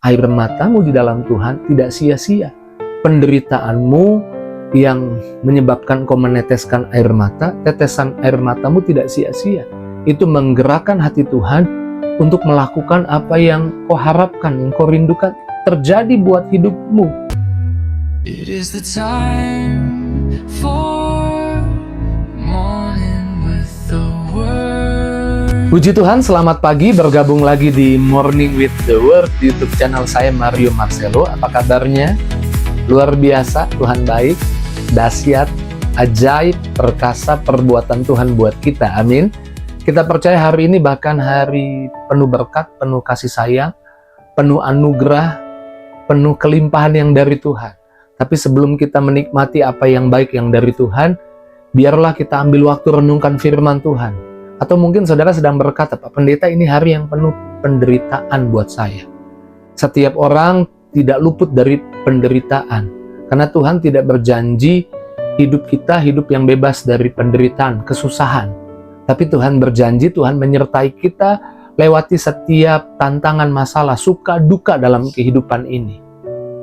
air matamu di dalam Tuhan tidak sia-sia. Penderitaanmu yang menyebabkan kau meneteskan air mata, tetesan air matamu tidak sia-sia. Itu menggerakkan hati Tuhan untuk melakukan apa yang kau harapkan, yang kau rindukan terjadi buat hidupmu. It is the time for morning with the word. Puji Tuhan, selamat pagi, bergabung lagi di Morning with the Word di YouTube channel saya, Mario Marcelo. Apa kabarnya? Luar biasa, Tuhan baik, dahsyat, ajaib, perkasa perbuatan Tuhan buat kita. Amin. Kita percaya hari ini bahkan hari penuh berkat, penuh kasih sayang, penuh anugerah, penuh kelimpahan yang dari Tuhan. Tapi sebelum kita menikmati apa yang baik yang dari Tuhan, biarlah kita ambil waktu renungkan firman Tuhan. Atau mungkin saudara sedang berkata, Pak Pendeta, ini hari yang penuh penderitaan buat saya. Setiap orang tidak luput dari penderitaan. Karena Tuhan tidak berjanji hidup kita hidup yang bebas dari penderitaan, kesusahan. Tapi Tuhan berjanji, Tuhan menyertai kita lewati setiap tantangan, masalah, suka, duka dalam kehidupan ini.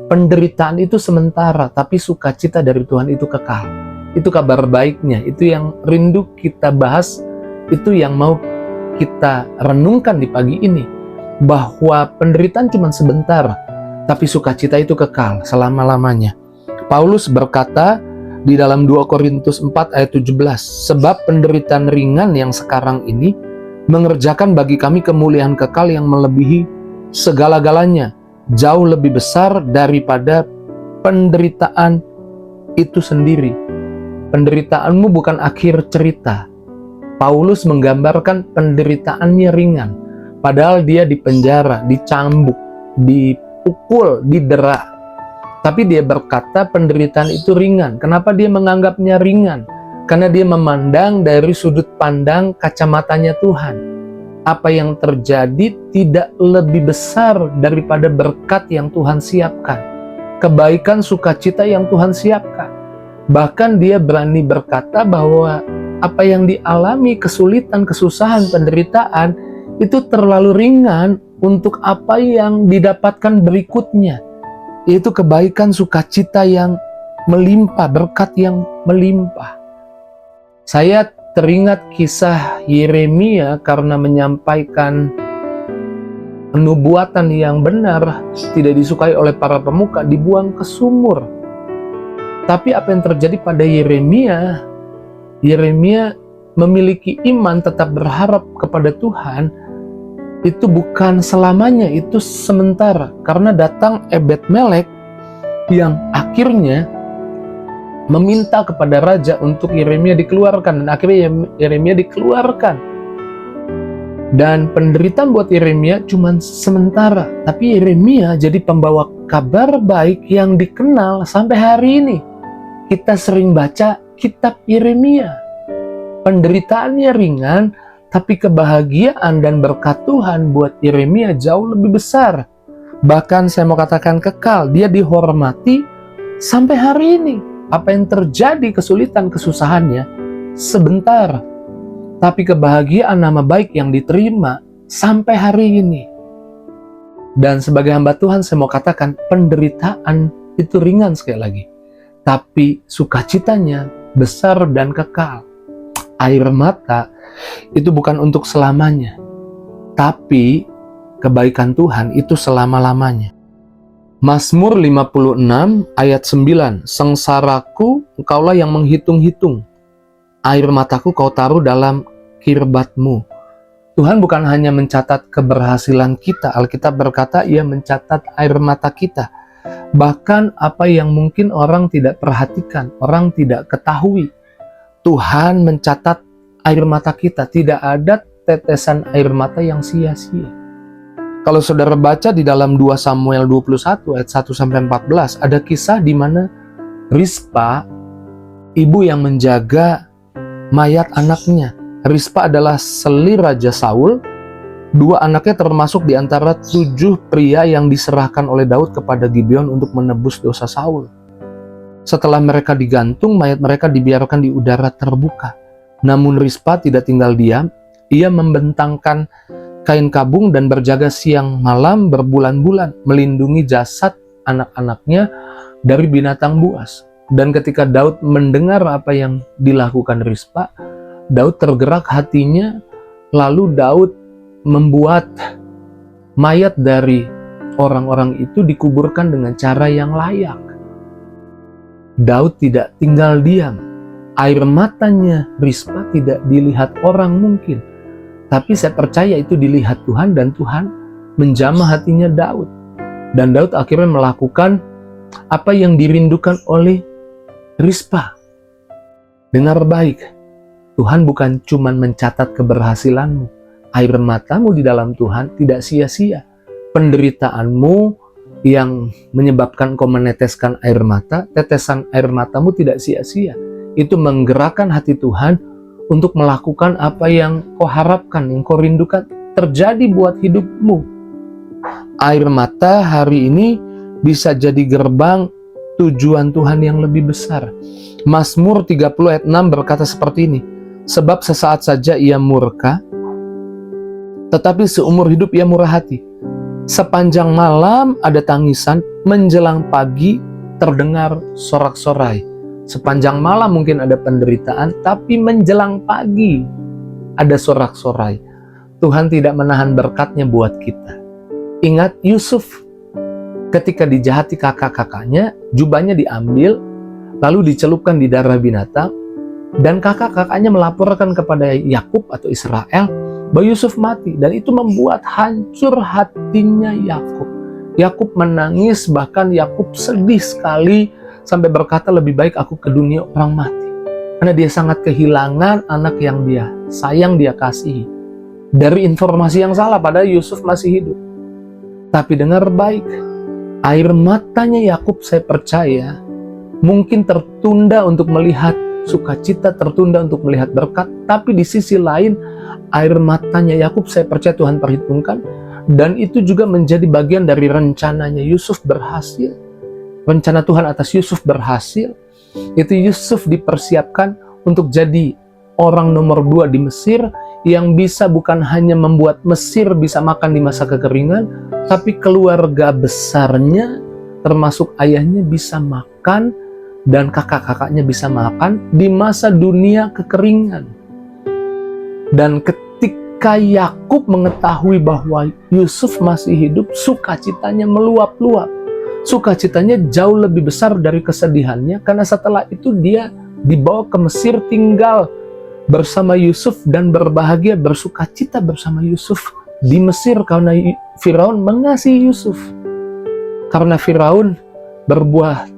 Penderitaan itu sementara, tapi sukacita dari Tuhan itu kekal. Itu kabar baiknya, itu yang rindu kita bahas, itu yang mau kita renungkan di pagi ini. Bahwa penderitaan cuma sebentar, tapi sukacita itu kekal selama-lamanya. Paulus berkata di dalam 2 Korintus 4 ayat 17, sebab penderitaan ringan yang sekarang ini mengerjakan bagi kami kemuliaan kekal yang melebihi segala-galanya, jauh lebih besar daripada penderitaan itu sendiri. Penderitaanmu bukan akhir cerita. Paulus menggambarkan penderitaannya ringan, padahal dia dipenjara, dicambuk, dipukul, didera. Tapi dia berkata penderitaan itu ringan. Kenapa dia menganggapnya ringan? Karena dia memandang dari sudut pandang kacamatanya Tuhan. Apa yang terjadi tidak lebih besar daripada berkat yang Tuhan siapkan. Kebaikan sukacita yang Tuhan siapkan. Bahkan dia berani berkata bahwa apa yang dialami, kesulitan, kesusahan, penderitaan, itu terlalu ringan untuk apa yang didapatkan berikutnya. Yaitu kebaikan sukacita yang melimpah, berkat yang melimpah. Saya teringat kisah Yeremia karena menyampaikan nubuatan yang benar, tidak disukai oleh para pemuka, dibuang ke sumur. Tapi apa yang terjadi pada Yeremia? Yeremia memiliki iman, tetap berharap kepada Tuhan. Itu bukan selamanya, itu sementara. Karena datang Ebed-Melek yang akhirnya meminta kepada raja untuk Yeremia dikeluarkan. Dan akhirnya Yeremia dikeluarkan. Dan penderitaan buat Yeremia cuma sementara. Tapi Yeremia jadi pembawa kabar baik yang dikenal sampai hari ini. Kita sering baca kitab Yeremia. Penderitaannya ringan, tapi kebahagiaan dan berkat Tuhan buat Yeremia jauh lebih besar. Bahkan saya mau katakan kekal. Dia dihormati sampai hari ini. Apa yang terjadi, kesulitan, kesusahannya sebentar. Tapi kebahagiaan nama baik yang diterima sampai hari ini. Dan sebagai hamba Tuhan saya mau katakan penderitaan itu ringan sekali lagi. Tapi sukacitanya besar dan kekal. Air mata itu bukan untuk selamanya, tapi kebaikan Tuhan itu selama-lamanya. Mazmur 56 ayat 9, sengsaraku engkaulah yang menghitung-hitung, air mataku kau taruh dalam kirbatmu. Tuhan bukan hanya mencatat keberhasilan kita, Alkitab berkata ia mencatat air mata kita. Bahkan apa yang mungkin orang tidak perhatikan, orang tidak ketahui, Tuhan mencatat air mata kita. Tidak ada tetesan air mata yang sia-sia. Kalau saudara baca di dalam 2 Samuel 21 ayat 1-14, ada kisah di mana Rispa, ibu yang menjaga mayat anaknya. Rispa adalah selir Raja Saul. 2 anaknya termasuk di antara 7 pria yang diserahkan oleh Daud kepada Gibeon untuk menebus dosa Saul. Setelah mereka digantung, mayat mereka dibiarkan di udara terbuka. Namun Rispa tidak tinggal diam, ia membentangkan kain kabung dan berjaga siang malam berbulan-bulan, melindungi jasad anak-anaknya dari binatang buas. Dan ketika Daud mendengar apa yang dilakukan Rispa, Daud tergerak hatinya, lalu Daud membuat mayat dari orang-orang itu dikuburkan dengan cara yang layak. Daud tidak tinggal diam. Air matanya Rispa tidak dilihat orang mungkin, tapi saya percaya itu dilihat Tuhan, dan Tuhan menjamah hatinya Daud. Dan Daud akhirnya melakukan apa yang dirindukan oleh Rispa. Dengar baik, Tuhan bukan cuma mencatat keberhasilanmu. Air matamu di dalam Tuhan tidak sia-sia. Penderitaanmu yang menyebabkan kau meneteskan air mata, tetesan air matamu tidak sia-sia. Itu menggerakkan hati Tuhan untuk melakukan apa yang kau harapkan, yang kau rindukan terjadi buat hidupmu. Air mata hari ini bisa jadi gerbang tujuan Tuhan yang lebih besar. Mazmur 30 ayat 6 berkata seperti ini, sebab sesaat saja ia murka, tetapi seumur hidup ia murah hati. Sepanjang malam ada tangisan, menjelang pagi terdengar sorak-sorai. Sepanjang malam mungkin ada penderitaan, tapi menjelang pagi ada sorak-sorai. Tuhan tidak menahan berkatnya buat kita. Ingat Yusuf, ketika dijahati kakak-kakaknya, jubahnya diambil, lalu dicelupkan di darah binatang, dan kakak-kakaknya melaporkan kepada Yakub atau Israel bahwa Yusuf mati, dan itu membuat hancur hatinya Yakub. Yakub menangis, bahkan Yakub sedih sekali sampai berkata, lebih baik aku ke dunia orang mati, karena dia sangat kehilangan anak yang dia sayang, dia kasihi. Dari informasi yang salah, padahal Yusuf masih hidup. Tapi dengar baik, air matanya Yakub, saya percaya mungkin tertunda untuk melihat sukacita, tertunda untuk melihat berkat, tapi di sisi lain air matanya Yakub, saya percaya Tuhan perhitungkan, dan itu juga menjadi bagian dari rencananya Yusuf berhasil. Rencana Tuhan atas Yusuf berhasil. Itu Yusuf dipersiapkan untuk jadi orang nomor 2 di Mesir, yang bisa bukan hanya membuat Mesir bisa makan di masa kekeringan, tapi keluarga besarnya termasuk ayahnya bisa makan, dan kakak-kakaknya bisa makan di masa dunia kekeringan. Dan ketika Yakub mengetahui bahwa Yusuf masih hidup, sukacitanya meluap-luap. Sukacitanya jauh lebih besar dari kesedihannya, karena setelah itu dia dibawa ke Mesir, tinggal bersama Yusuf dan berbahagia, bersukacita bersama Yusuf di Mesir, karena Firaun mengasihi Yusuf. Karena Firaun berbuat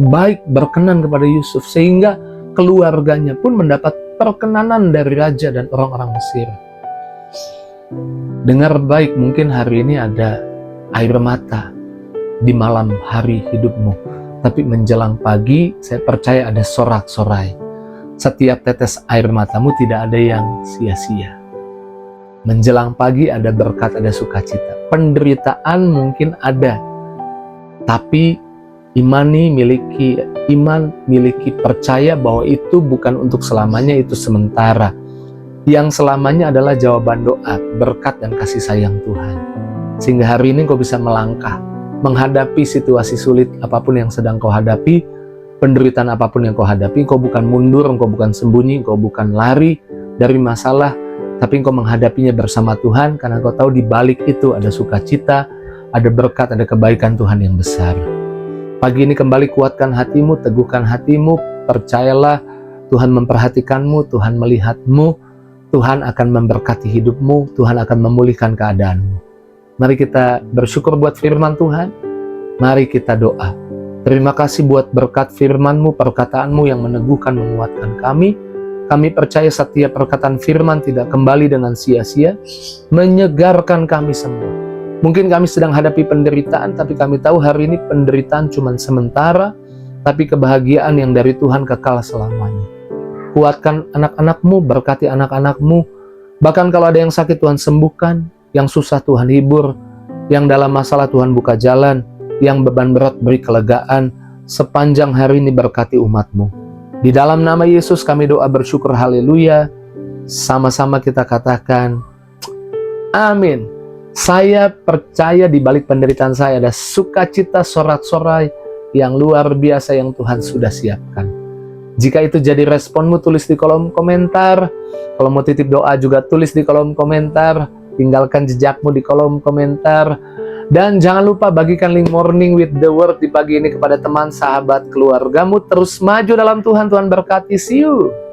baik, berkenan kepada Yusuf, sehingga keluarganya pun mendapat perkenanan dari raja dan orang-orang Mesir. Dengar baik, mungkin hari ini ada air mata di malam hari hidupmu, tapi menjelang pagi saya percaya ada sorak-sorai. Setiap tetes air matamu tidak ada yang sia-sia. Menjelang pagi ada berkat, ada sukacita. Penderitaan mungkin ada, tapi iman miliki percaya bahwa itu bukan untuk selamanya, itu sementara. Yang selamanya adalah jawaban doa, berkat dan kasih sayang Tuhan. Sehingga hari ini kau bisa melangkah menghadapi situasi sulit apapun yang sedang kau hadapi, penderitaan apapun yang kau hadapi. Kau bukan mundur, kau bukan sembunyi, kau bukan lari dari masalah, tapi kau menghadapinya bersama Tuhan, karena kau tahu di balik itu ada sukacita, ada berkat, ada kebaikan Tuhan yang besar. Pagi ini kembali kuatkan hatimu, teguhkan hatimu, percayalah Tuhan memperhatikanmu, Tuhan melihatmu, Tuhan akan memberkati hidupmu, Tuhan akan memulihkan keadaanmu. Mari kita bersyukur buat firman Tuhan. Mari kita doa. Terima kasih buat berkat firman-Mu, perkataan-Mu yang meneguhkan, menguatkan kami. Kami percaya setiap perkataan firman tidak kembali dengan sia-sia, menyegarkan kami semua. Mungkin kami sedang hadapi penderitaan, tapi kami tahu hari ini penderitaan cuma sementara, tapi kebahagiaan yang dari Tuhan kekal selamanya. Kuatkan anak-anak-Mu, berkati anak-anak-Mu. Bahkan kalau ada yang sakit, Tuhan sembuhkan. Yang susah Tuhan hibur, yang dalam masalah Tuhan buka jalan, yang beban berat beri kelegaan. Sepanjang hari ini berkati umat-Mu. Di dalam nama Yesus kami doa bersyukur, haleluya. Sama-sama kita katakan Amin. Saya percaya di balik penderitaan saya ada sukacita sorak-sorai yang luar biasa yang Tuhan sudah siapkan. Jika itu jadi responmu, tulis di kolom komentar. Kalau mau titip doa juga tulis di kolom komentar. Tinggalkan jejakmu di kolom komentar. Dan jangan lupa bagikan link Morning with the Word di pagi ini kepada teman, sahabat, keluargamu. Terus maju dalam Tuhan. Tuhan berkati. See you.